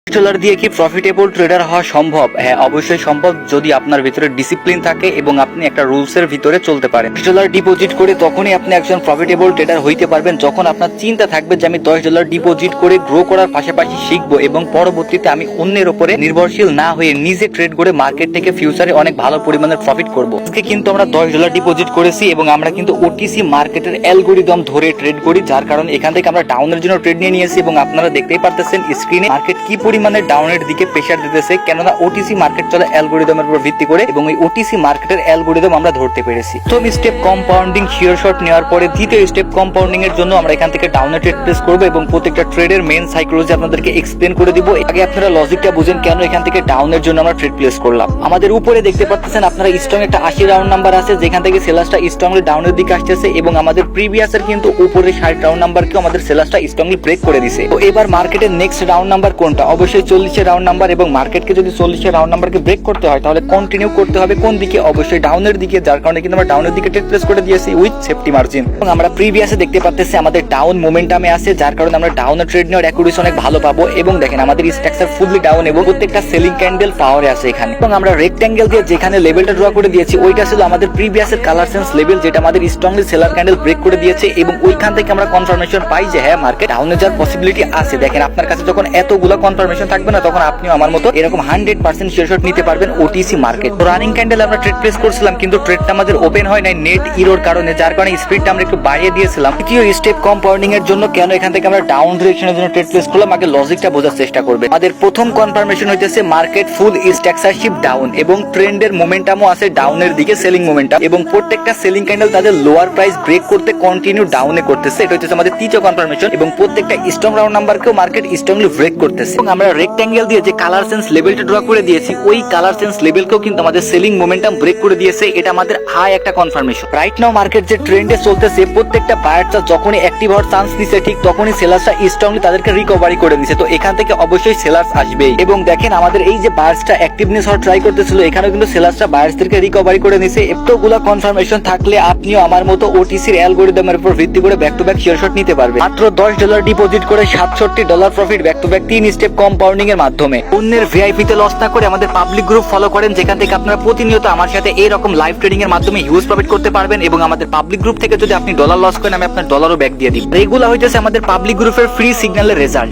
Dollar দিয়ে কি profitable tedder হওয়া সম্ভব? হ্যাঁ, অবশ্যই সম্ভব, যদি আপনার ভিতরে ডিসিপ্লিন থাকে এবং আপনি একটা রুলস এর ভিতরে চলতে পারেন। $20 ডিপোজিট করে তখনই আপনি একজন প্রফিটেবল ট্রেডার হইতে পারবেন যখন আপনার চিন্তা থাকবে যে আমি $10 ডিপোজিট করে গ্রো করার পাশাপাশি শিখবো এবং পরবর্তীতে আমি অন্যের উপরে নির্ভরশীল না হয়ে নিজে ট্রেড করে মার্কেট থেকে ফিউচারে অনেক ভালো পরিমাণের প্রফিট করবো। আজকে কিন্তু আমরা $10 ডিপোজিট করেছি এবং আমরা কিন্তু ওটিসি মার্কেটের অ্যালগরিদম ধরে ট্রেড করি, যার কারণে এখান থেকে আমরা ডাউনের জন্য ট্রেড নিয়ে নিয়েছি এবং আপনারা দেখতেই পারতেছেন স্ক্রিনে মার্কেট কি পরিমাণে ডাউনের দিকে প্রেসার দিতেছে, কেননা ওটিসি মার্কেট চলে অ্যালগরিদমের উপর ভিত্তি করে এবং এই ওটিসি মার্কেটের অ্যালগরিদম আমরা ধরতে পেরেছি। প্রথম স্টেপ কম্পাউন্ডিং শিওর শট নেওয়ার পরে দ্বিতীয় স্টেপ কম্পাউন্ডিং এর জন্য আমরা এখান থেকে ডাউনে ট্রেড প্লেস করবো এবং প্রত্যেকটা ট্রেডের মেইন সাইকোলজি আপনাদেরকে এক্সপ্লেন করে দিব। আগে আপনারা লজিকটা বুঝেন কেন এখান থেকে ডাউনের জন্য আমরা ট্রেড প্লেস করলাম। আমাদের উপরে দেখতে পাচ্ছেন আপনারা স্ট্রং একটা 80 রাউন্ড নাম্বার আছে, যেখান থেকে সেলার্সটা স্ট্রংলি ডাউনের দিকে আসতেছে এবং আমাদের প্রিভিয়াসের কিন্তু উপরে 60 রাউন্ড নাম্বারকেও আমাদের সেলার্সটা স্ট্রংলি ব্রেক করে দিছে। তো এবার মার্কেটের নেক্সট রাউন্ড নাম্বার কোনটা? অবশ্যই 40 রাউন্ড নাম্বার, এবং মার্কেটকে যদি 40 রাউন্ড নাম্বারকে ব্রেক করতে হয় তাহলে কন্টিনিউ করতে হবে কোন দিকে? অবশ্যই ডাউনের দিকে, যার কারণে কিন্তু আমরা ডাউনের দিকে ট্রেড প্লেস করে দিয়েছি উইথ সেফটি মার্জিন। এবং আমরা প্রিভিয়াসে দেখতে পাচ্ছি আমাদের ডাউন মোমেন্টামে আছে, যার কারণে আমরা ডাউনের ট্রেড নেওয়ার অ্যাকুরেসি অনেক ভালো পাবো। এবং দেখেন আমাদের স্ট্রাকচার ফুললি ডাউন এবং প্রত্যেকটা সেলিং ক্যান্ডেল পাওয়ারে আছে এখানে। এবং আমরা রেক্ট্যাঙ্গেল দিয়ে যেখানে লেভেলটা ড্র করে দিয়েছি ওইটা ছিল আমাদের প্রিভিয়াসের কালার সেন্স লেভেল, যেটা আমাদের স্ট্রংলি সেলার ক্যান্ডেল ব্রেক করে দিয়েছে এবং ওইখান থেকে আমরা কনফার্মেশন পাই যে হ্যাঁ মার্কেট ডাউনে যাওয়ার পসিবিলিটি আছে। দেখেন আপনার কাছে যখন এতগুলো কনফার্মেশন থাকবে না তখন আপনিও আমার মতো এরকম 100% শিওর শট নিতে পারবেন ওটিসি মার্কেট। তো রানিং ক্যান্ডেল আমরা ট্রেড প্লেস করছিলাম কিন্তু ট্রেডটা আমাদের ওপেন হয় নাই নেট ইরোর কারণে, যার কারণে স্পিডটা আমরা একটু বাড়িয়ে দিয়েছিলাম। তৃতীয় স্টেপ কম্পাউন্ডিং এর জন্য কেন এখান থেকে আমরা ডাউন ডিরেকশনের জন্য ট্রেড প্লেস করলাম, আগে লজিকটা বোঝার চেষ্টা করবে। আমাদের প্রথম কনফার্মেশন হইতেছে মার্কেট ফুল স্ট্রাকচারশিপ ডাউন এবং ট্রেন্ডের মোমেন্টামও আছে ডাউনের দিকে, সেলিং মোমেন্টাম, এবং প্রত্যেকটা সেলিং ক্যান্ডেল তাদের লোয়ার প্রাইস ব্রেক করতে কন্টিনিউ ডাউনে করতেছে। এটা হচ্ছে আমাদের তৃতীয় কনফার্মেশন এবং প্রত্যেকটা স্ট্রং রাউন্ড নাম্বারকেও মার্কেট স্ট্রংলি ব্রেক করতেছে। এবং আমরা রেক্ট্যাঙ্গেল দিয়ে যে কালার সেন্স লেভেলটা ড্র করে দিয়েছি ওই কালার সেন্স লেভেলকেও কিন্তু আমাদের সেলিং মোমেন্টাম ব্রেক করে দিয়েছে। এটা আমাদের হাই একটা কনফার্মেশন। রাইট নাও মার্কেট যে ট্রেন্ডে চলতেছে প্রত্যেকটা বায়ারটা যখনই অ্যাক্টিভ হওয়ার চান্স নিছে ঠিক তখনই সেলার্সটা স্ট্রংলি তাদেরকে রিকভারি করে দিছে। তো এখান থেকে অবশ্যই সেলার্স আসবেই। এবং দেখেন আমাদের এই যে বায়ার্সটা অ্যাক্টিভনেস হওয়ার ট্রাই করতেছিল এখানেও কিন্তু সেলার্সটা বায়ার্সদেরকে রিকভারি করে নিছে। এতগুলা কনফার্মেশন থাকলে আপনিও আমার মতো ওটিসির অ্যালগরিদমের উপর ভিত্তি করে back to back sure shot নিতে পারবেন। মাত্র $10 ডিপোজিট করে $67 profit back to back 3 step compounding এর মাধ্যমে। অন্যের ভিআইপি তে লস না করে আমাদের পাবলিক গ্রুপ ফলো করেন, যেখান থেকে আপনারা প্রতিনিয়ত আমার সাথে এরকম লাইভ ট্রেডিং এর মাধ্যমে হিউজ প্রফিট করতে পারবেন। এবং আমাদের পাবলিক গ্রুপ থেকে যদি আপনি ডলার লস করেন আমি আপনার ডলারও ব্যাক দিয়ে দিই। এগুলা হইতেছে আমাদের পাবলিক গ্রুপের ফ্রি সিগন্যালের রেজাল্ট।